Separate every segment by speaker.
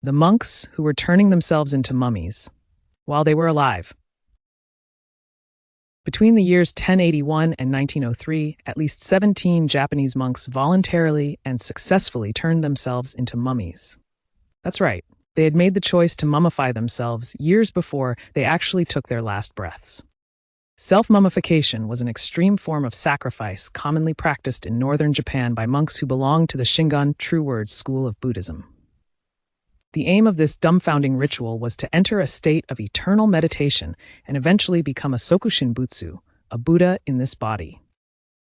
Speaker 1: the monks who were turning themselves into mummies while they were alive. Between the years 1081 and 1903, at least 17 Japanese monks voluntarily and successfully turned themselves into mummies. That's right, they had made the choice to mummify themselves years before they actually took their last breaths. Self-mummification was an extreme form of sacrifice commonly practiced in northern Japan by monks who belonged to the Shingon True Words school of Buddhism. The aim of this dumbfounding ritual was to enter a state of eternal meditation and eventually become a Sokushin Butsu, a Buddha in this body.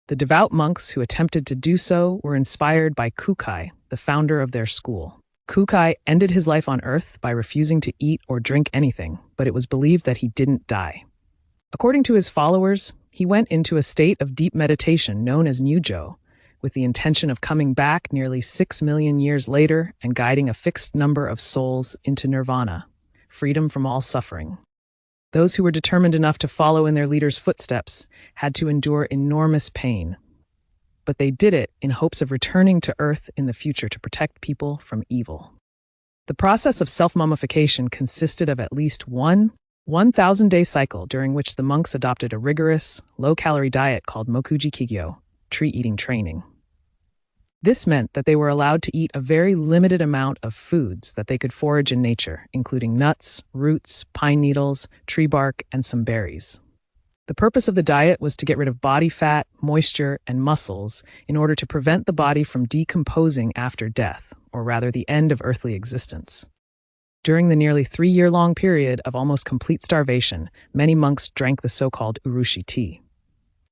Speaker 1: The devout monks who attempted to do so were inspired by Kukai, the founder of their school. Kukai ended his life on Earth by refusing to eat or drink anything, but it was believed that he didn't die. According to his followers, he went into a state of deep meditation known as Nyujo, with the intention of coming back nearly 6 million years later and guiding a fixed number of souls into nirvana, freedom from all suffering. Those who were determined enough to follow in their leader's footsteps had to endure enormous pain. But they did it in hopes of returning to Earth in the future to protect people from evil. The process of self-mummification consisted of at least one 1,000-day cycle during which the monks adopted a rigorous, low-calorie diet called Mokuji Kigyo, tree-eating training. This meant that they were allowed to eat a very limited amount of foods that they could forage in nature, including nuts, roots, pine needles, tree bark, and some berries. The purpose of the diet was to get rid of body fat, moisture, and muscles in order to prevent the body from decomposing after death, or rather the end of earthly existence. During the nearly 3-year-long period of almost complete starvation, many monks drank the so-called urushi tea.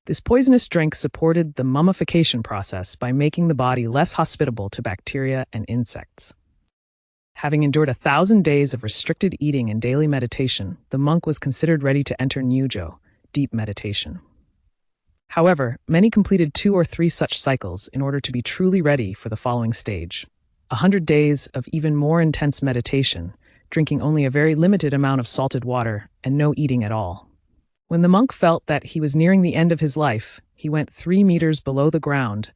Speaker 1: This poisonous drink supported the mummification process by making the body less hospitable to bacteria and insects. Having endured 1,000 days of restricted eating and daily meditation, the monk was considered ready to enter Nyujo, deep meditation. However, many completed 2 or 3 such cycles in order to be truly ready for the following stage: 100 days of even more intense meditation, drinking only a very limited amount of salted water and no eating at all. When the monk felt that he was nearing the end of his life, he went 3 meters below the ground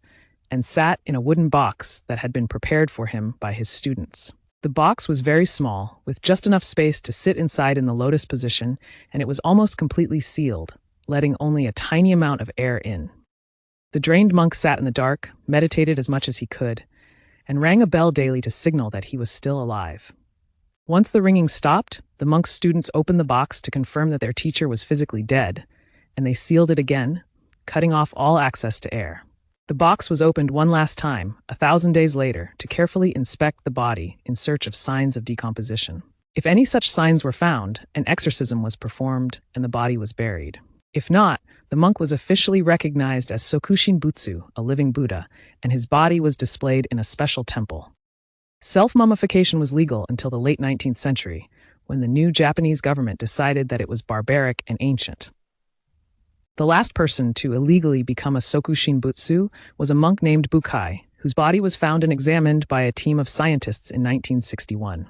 Speaker 1: and sat in a wooden box that had been prepared for him by his students. The box was very small, with just enough space to sit inside in the lotus position, and it was almost completely sealed, letting only a tiny amount of air in. The drained monk sat in the dark, meditated as much as he could, and rang a bell daily to signal that he was still alive. Once the ringing stopped, the monk's students opened the box to confirm that their teacher was physically dead, and they sealed it again, cutting off all access to air. The box was opened one last time, 1,000 days later, to carefully inspect the body in search of signs of decomposition. If any such signs were found, an exorcism was performed and the body was buried. If not, the monk was officially recognized as Sokushin Butsu, a living Buddha, and his body was displayed in a special temple. Self-mummification was legal until the late 19th century, when the new Japanese government decided that it was barbaric and ancient. The last person to illegally become a Sokushin Butsu was a monk named Bukai, whose body was found and examined by a team of scientists in 1961.